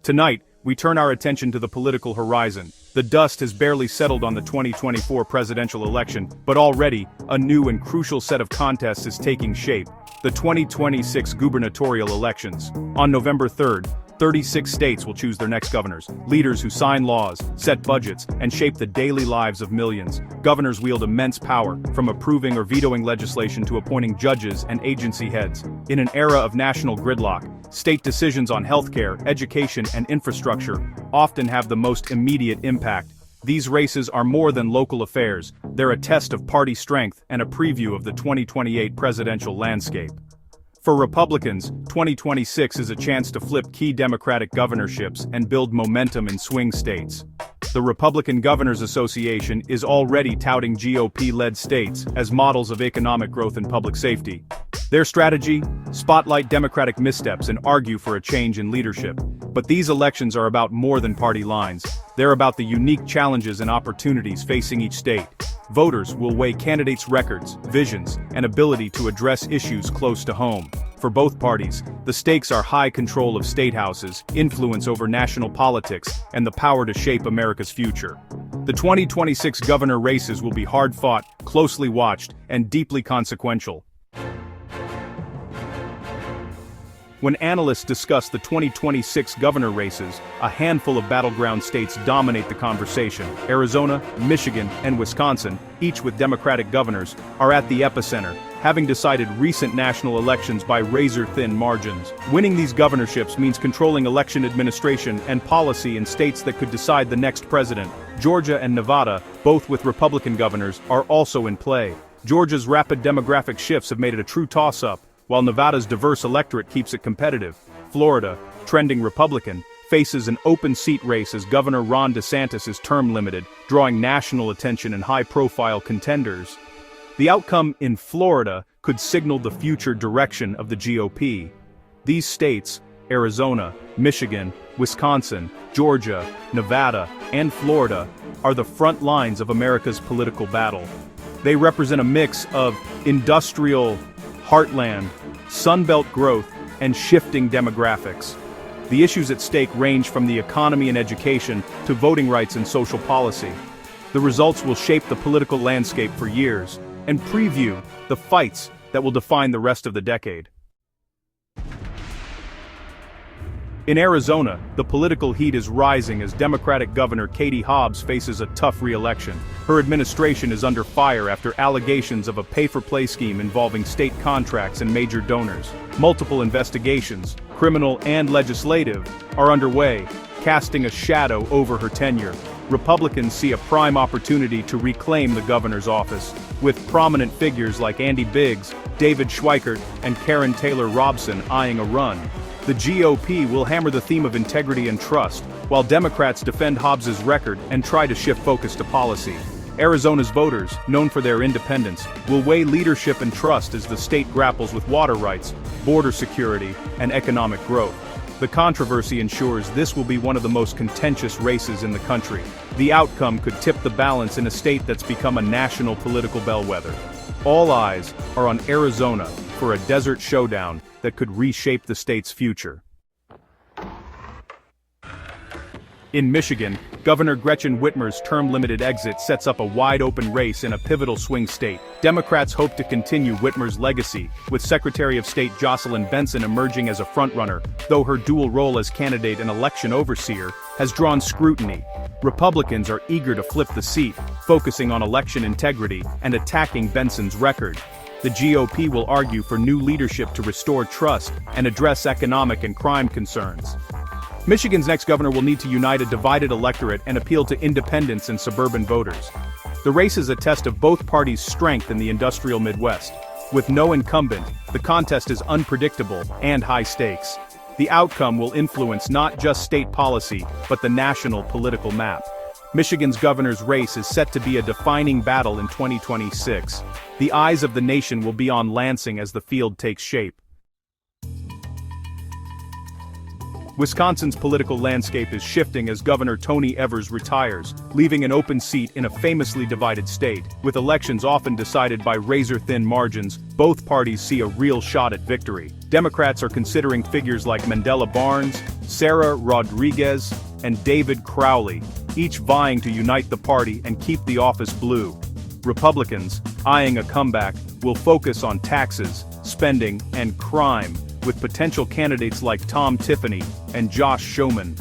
Tonight, we turn our attention to the political horizon. The dust has barely settled on the 2024 presidential election, but already, a new and crucial set of contests is taking shape. The 2026 gubernatorial elections. On November 3rd, 36 states will choose their next governors, leaders who sign laws, set budgets, and shape the daily lives of millions. Governors wield immense power, from approving or vetoing legislation to appointing judges and agency heads. In an era of national gridlock, state decisions on healthcare, education, and infrastructure often have the most immediate impact. These races are more than local affairs, they're a test of party strength and a preview of the 2028 presidential landscape. For Republicans, 2026 is a chance to flip key Democratic governorships and build momentum in swing states. The Republican Governors Association is already touting GOP-led states as models of economic growth and public safety. Their strategy? Spotlight Democratic missteps and argue for a change in leadership. But these elections are about more than party lines. They're about the unique challenges and opportunities facing each state. Voters will weigh candidates' records, visions, and ability to address issues close to home. For both parties, the stakes are high control of state houses, influence over national politics, and the power to shape America's future. The 2026 governor races will be hard-fought, closely watched, and deeply consequential. When analysts discuss the 2026 governor races, a handful of battleground states dominate the conversation. Arizona, Michigan, and Wisconsin, each with Democratic governors, are at the epicenter, having decided recent national elections by razor-thin margins. Winning these governorships means controlling election administration and policy in states that could decide the next president. Georgia and Nevada, both with Republican governors, are also in play. Georgia's rapid demographic shifts have made it a true toss-up, while Nevada's diverse electorate keeps it competitive. Florida, trending Republican, faces an open seat race as Governor Ron DeSantis is term-limited, drawing national attention and high-profile contenders. The outcome in Florida could signal the future direction of the GOP. These states, Arizona, Michigan, Wisconsin, Georgia, Nevada, and Florida, are the front lines of America's political battle. They represent a mix of industrial heartland, Sunbelt growth, and shifting demographics. The issues at stake range from the economy and education to voting rights and social policy. The results will shape the political landscape for years, and preview the fights that will define the rest of the decade. In Arizona, the political heat is rising as Democratic Governor Katie Hobbs faces a tough re-election. Her administration is under fire after allegations of a pay-for-play scheme involving state contracts and major donors. Multiple investigations, criminal and legislative, are underway, casting a shadow over her tenure. Republicans see a prime opportunity to reclaim the governor's office, with prominent figures like Andy Biggs, David Schweikert, and Karen Taylor Robson eyeing a run. The GOP will hammer the theme of integrity and trust, while Democrats defend Hobbs's record and try to shift focus to policy. Arizona's voters, known for their independence, will weigh leadership and trust as the state grapples with water rights, border security, and economic growth. The controversy ensures this will be one of the most contentious races in the country. The outcome could tip the balance in a state that's become a national political bellwether. All eyes are on Arizona for a desert showdown that could reshape the state's future. In Michigan, Governor Gretchen Whitmer's term-limited exit sets up a wide-open race in a pivotal swing state. Democrats hope to continue Whitmer's legacy, with Secretary of State Jocelyn Benson emerging as a frontrunner, though her dual role as candidate and election overseer has drawn scrutiny. Republicans are eager to flip the seat, focusing on election integrity and attacking Benson's record. The GOP will argue for new leadership to restore trust and address economic and crime concerns. Michigan's next governor will need to unite a divided electorate and appeal to independents and suburban voters. The race is a test of both parties' strength in the industrial Midwest. With no incumbent, the contest is unpredictable and high stakes. The outcome will influence not just state policy, but the national political map. Michigan's governor's race is set to be a defining battle in 2026. The eyes of the nation will be on Lansing as the field takes shape. Wisconsin's political landscape is shifting as Governor Tony Evers retires, leaving an open seat in a famously divided state. With elections often decided by razor-thin margins, both parties see a real shot at victory. Democrats are considering figures like Mandela Barnes, Sarah Rodriguez, and David Crowley, each vying to unite the party and keep the office blue. Republicans, eyeing a comeback, will focus on taxes, spending, and crime, with potential candidates like Tom Tiffany and Josh Schoeman.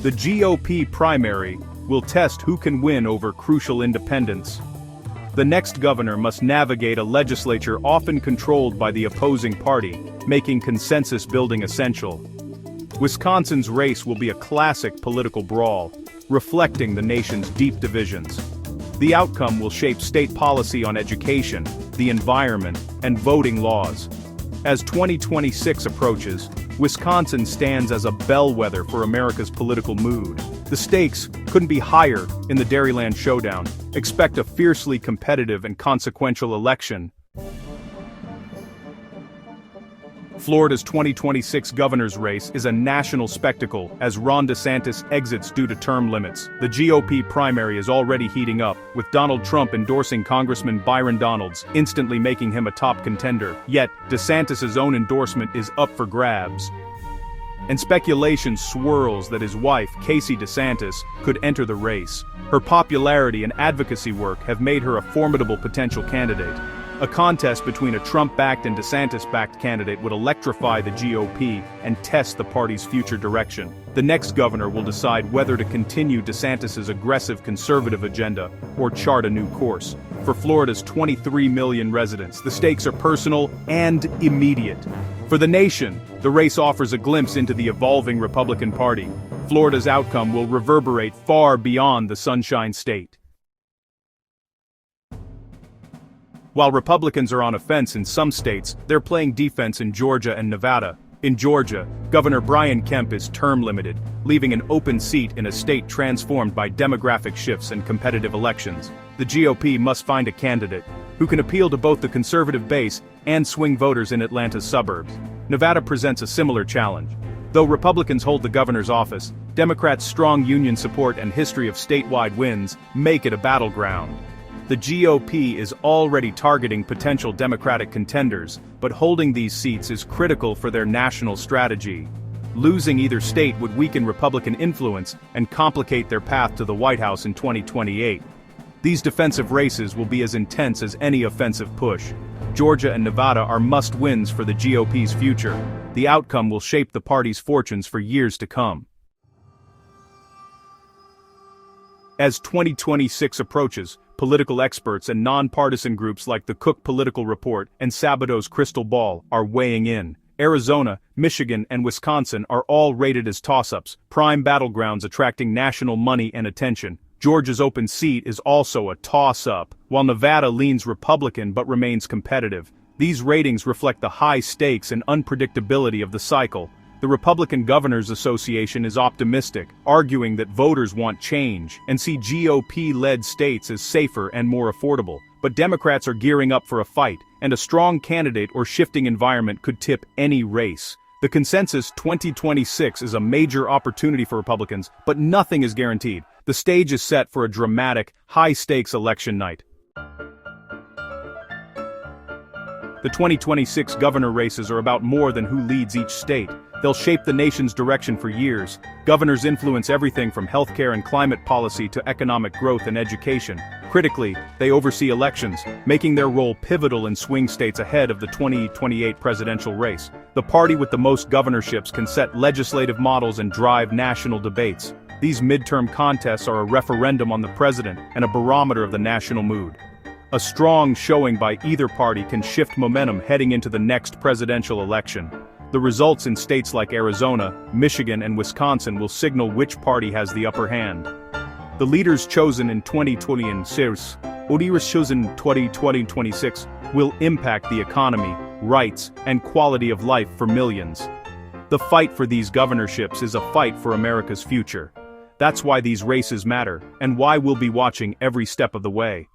The GOP primary will test who can win over crucial independents. The next governor must navigate a legislature often controlled by the opposing party, making consensus building essential. Wisconsin's race will be a classic political brawl, reflecting the nation's deep divisions. The outcome will shape state policy on education, the environment, and voting laws. As 2026 approaches, Wisconsin stands as a bellwether for America's political mood. The stakes couldn't be higher in the Dairyland Showdown. Expect a fiercely competitive and consequential election. Florida's 2026 governor's race is a national spectacle as Ron DeSantis exits due to term limits. The GOP primary is already heating up, with Donald Trump endorsing Congressman Byron Donalds, instantly making him a top contender. Yet, DeSantis' own endorsement is up for grabs. And speculation swirls that his wife, Casey DeSantis, could enter the race. Her popularity and advocacy work have made her a formidable potential candidate. A contest between a Trump-backed and DeSantis-backed candidate would electrify the GOP and test the party's future direction. The next governor will decide whether to continue DeSantis' aggressive conservative agenda or chart a new course. For Florida's 23 million residents, the stakes are personal and immediate. For the nation, the race offers a glimpse into the evolving Republican Party. Florida's outcome will reverberate far beyond the Sunshine State. While Republicans are on offense in some states, they're playing defense in Georgia and Nevada. In Georgia, Governor Brian Kemp is term-limited, leaving an open seat in a state transformed by demographic shifts and competitive elections. The GOP must find a candidate who can appeal to both the conservative base and swing voters in Atlanta's suburbs. Nevada presents a similar challenge. Though Republicans hold the governor's office, Democrats' strong union support and history of statewide wins make it a battleground. The GOP is already targeting potential Democratic contenders, but holding these seats is critical for their national strategy. Losing either state would weaken Republican influence and complicate their path to the White House in 2028. These defensive races will be as intense as any offensive push. Georgia and Nevada are must-wins for the GOP's future. The outcome will shape the party's fortunes for years to come. As 2026 approaches, political experts and nonpartisan groups like the Cook Political Report and Sabato's Crystal Ball are weighing in. Arizona, Michigan, and Wisconsin are all rated as toss-ups, prime battlegrounds attracting national money and attention. Georgia's open seat is also a toss-up, while Nevada leans Republican but remains competitive. These ratings reflect the high stakes and unpredictability of the cycle. The Republican Governors Association is optimistic, arguing that voters want change and see GOP-led states as safer and more affordable. But Democrats are gearing up for a fight, and a strong candidate or shifting environment could tip any race. The consensus 2026 is a major opportunity for Republicans, but nothing is guaranteed. The stage is set for a dramatic, high-stakes election night. The 2026 governor races are about more than who leads each state. They'll shape the nation's direction for years. Governors influence everything from healthcare and climate policy to economic growth and education. Critically, they oversee elections, making their role pivotal in swing states ahead of the 2028 presidential race. The party with the most governorships can set legislative models and drive national debates. These midterm contests are a referendum on the president and a barometer of the national mood. A strong showing by either party can shift momentum heading into the next presidential election. The results in states like Arizona, Michigan, and Wisconsin will signal which party has the upper hand. The leaders chosen in 2026 or leaders chosen in 2026 will impact the economy, rights, and quality of life for millions. The fight for these governorships is a fight for America's future. That's why these races matter, and why we'll be watching every step of the way.